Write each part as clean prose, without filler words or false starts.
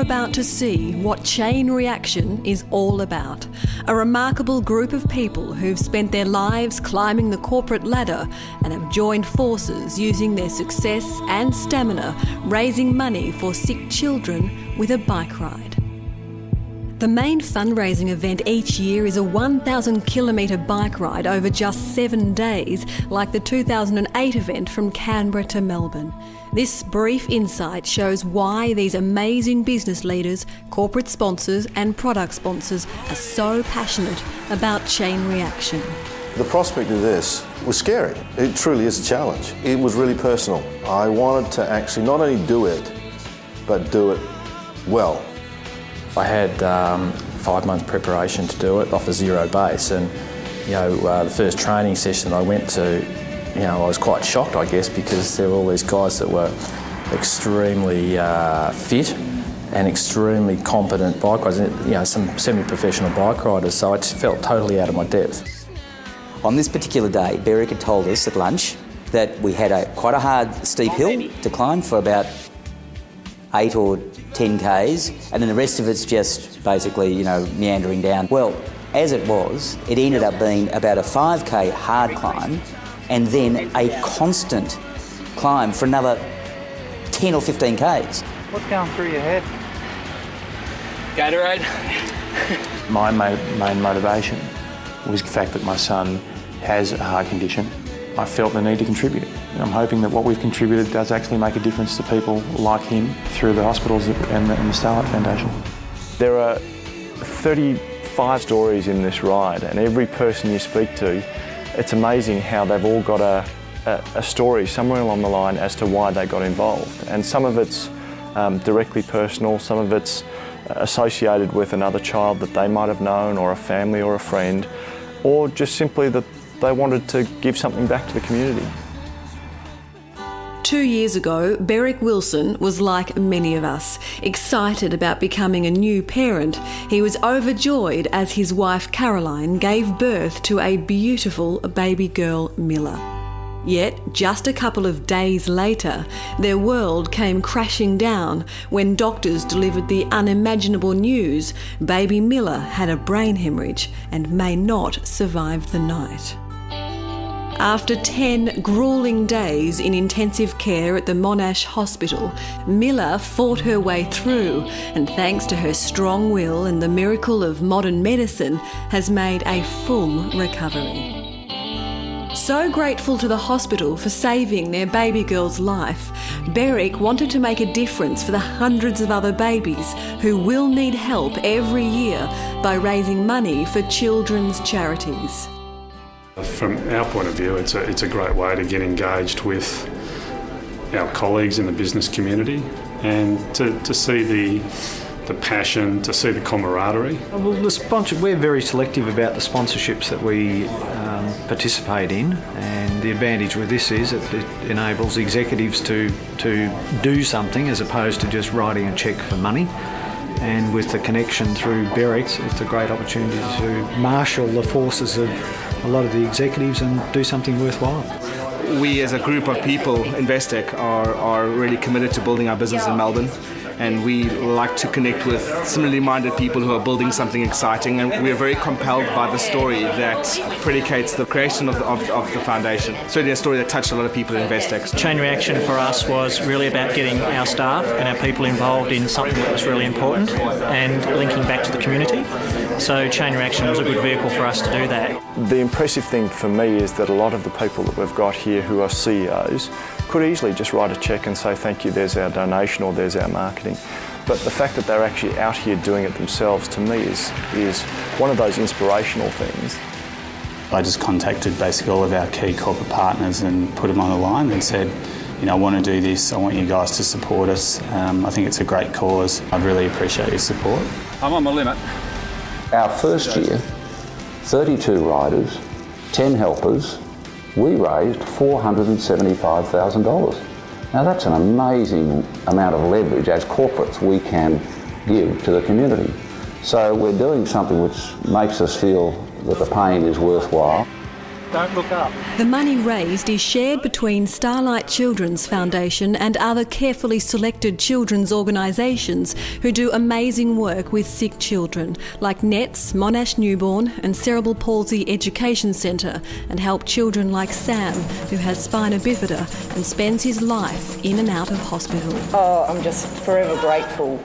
about to see what ChainReaction is all about. A remarkable group of people who've spent their lives climbing the corporate ladder and have joined forces using their success and stamina, raising money for sick children with a bike ride. The main fundraising event each year is a 1,000-kilometre bike ride over just 7 days, like the 2008 event from Canberra to Melbourne. This brief insight shows why these amazing business leaders, corporate sponsors and product sponsors are so passionate about ChainReaction. The prospect of this was scary. It truly is a challenge. It was really personal. I wanted to actually not only do it, but do it well. I had 5 months preparation to do it off a zero base, and the first training session I went to, I was quite shocked, I guess, because there were all these guys that were extremely fit and extremely competent bike riders, some semi-professional bike riders, so I just felt totally out of my depth. On this particular day, Beric had told us at lunch that we had quite a hard steep hill to climb for about 8 or 10 Ks, and then the rest of it's just basically, meandering down. Well, as it was, it ended up being about a 5K hard climb and then a constant climb for another 10 or 15 Ks. What's going through your head? Gatorade. My main motivation was the fact that my son has a heart condition. I felt the need to contribute. I'm hoping that what we've contributed does actually make a difference to people like him through the hospitals and the Starlight Foundation. There are 35 stories in this ride, and every person you speak to, it's amazing how they've all got a story somewhere along the line as to why they got involved. And some of it's directly personal, some of it's associated with another child that they might have known, or a family or a friend, or just simply that they wanted to give something back to the community. 2 years ago, Beric Wilson was like many of us, excited about becoming a new parent. He was overjoyed as his wife Caroline gave birth to a beautiful baby girl, Milla. Yet, just a couple of days later, their world came crashing down when doctors delivered the unimaginable news: baby Milla had a brain hemorrhage and may not survive the night. After 10 gruelling days in intensive care at the Monash Hospital, Milla fought her way through, and thanks to her strong will and the miracle of modern medicine, has made a full recovery. So grateful to the hospital for saving their baby girl's life, Beric wanted to make a difference for the hundreds of other babies who will need help every year by raising money for children's charities. From our point of view, it's a great way to get engaged with our colleagues in the business community and to see the passion, to see the camaraderie. Well, we're very selective about the sponsorships that we participate in, and the advantage with this is it enables executives to do something as opposed to just writing a cheque for money. And with the connection through Beric, it's a great opportunity to marshal the forces of a lot of the executives and do something worthwhile. We as a group of people, Investec, are really committed to building our business in Melbourne, and we like to connect with similarly minded people who are building something exciting, and we are very compelled by the story that predicates the creation of the foundation. Certainly a story that touched a lot of people in Investec. ChainReaction for us was really about getting our staff and our people involved in something that was really important and linking back to the community. So ChainReaction was a good vehicle for us to do that. The impressive thing for me is that a lot of the people that we've got here who are CEOs could easily just write a cheque and say, thank you, there's our donation or there's our marketing. But the fact that they're actually out here doing it themselves, to me, is one of those inspirational things. I just contacted basically all of our key corporate partners and put them on the line and said, I want to do this, I want you guys to support us. I think it's a great cause. I'd really appreciate your support. I'm on my limit. Our first year, 32 riders, 10 helpers, we raised $475,000. Now that's an amazing amount of leverage as corporates we can give to the community. So we're doing something which makes us feel that the pain is worthwhile. Don't look up. The money raised is shared between Starlight Children's Foundation and other carefully selected children's organisations who do amazing work with sick children, like NETS, Monash Newborn and Cerebral Palsy Education Centre, and help children like Sam, who has spina bifida and spends his life in and out of hospital. Oh, I'm just forever grateful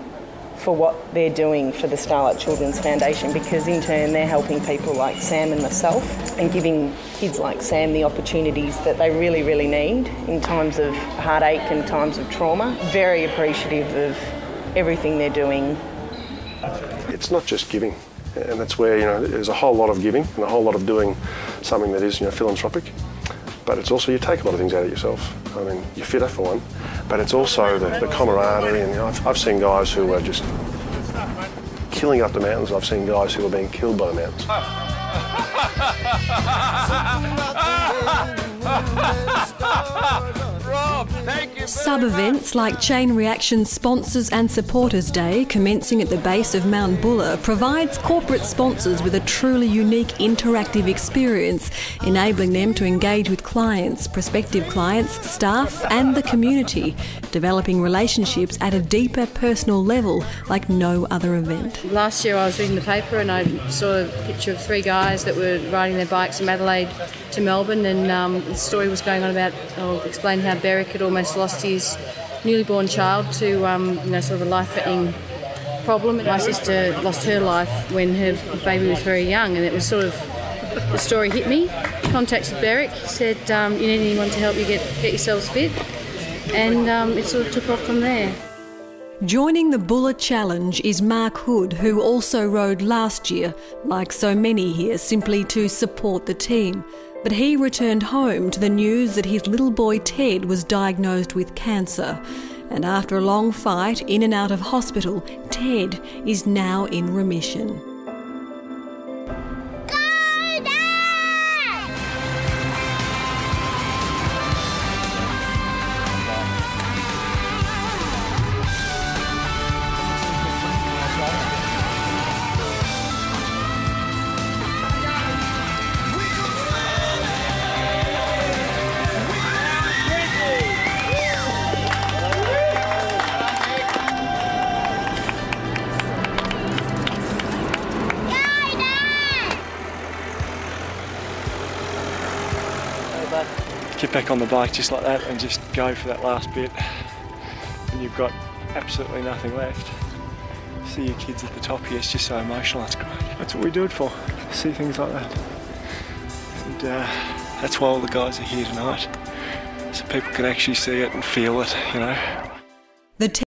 for what they're doing for the Starlight Children's Foundation, because in turn they're helping people like Sam and myself and giving kids like Sam the opportunities that they really, really need in times of heartache and times of trauma. Very appreciative of everything they're doing. It's not just giving, and that's where, there's a whole lot of giving and a whole lot of doing something that is, philanthropic. But it's also, you take a lot of things out of yourself. I mean, you're fitter for one, but it's also the camaraderie, and I've seen guys who are just killing up the mountains. I've seen guys who are being killed by the mountains. Sub-events like ChainReaction Sponsors and Supporters Day, commencing at the base of Mount Buller, provides corporate sponsors with a truly unique interactive experience, enabling them to engage with clients, prospective clients, staff and the community, developing relationships at a deeper personal level like no other event. Last year I was reading the paper and I saw a picture of 3 guys that were riding their bikes from Adelaide to Melbourne, and the story was going on about, explain how Beric had almost lost his newly born child to sort of a life-threatening problem. My sister lost her life when her baby was very young, and it was sort of, the story hit me. Contacted Beric, said you need anyone to help you get yourselves fit, and it sort of took off from there. Joining the Buller Challenge is Mark Hood, who also rode last year, like so many here, simply to support the team. But he returned home to the news that his little boy Ted was diagnosed with cancer. And after a long fight in and out of hospital, Ted is now in remission. Get back on the bike just like that and just go for that last bit, and you've got absolutely nothing left. See your kids at the top here, it's just so emotional, it's great. That's what we do it for, see things like that. And that's why all the guys are here tonight, so people can actually see it and feel it,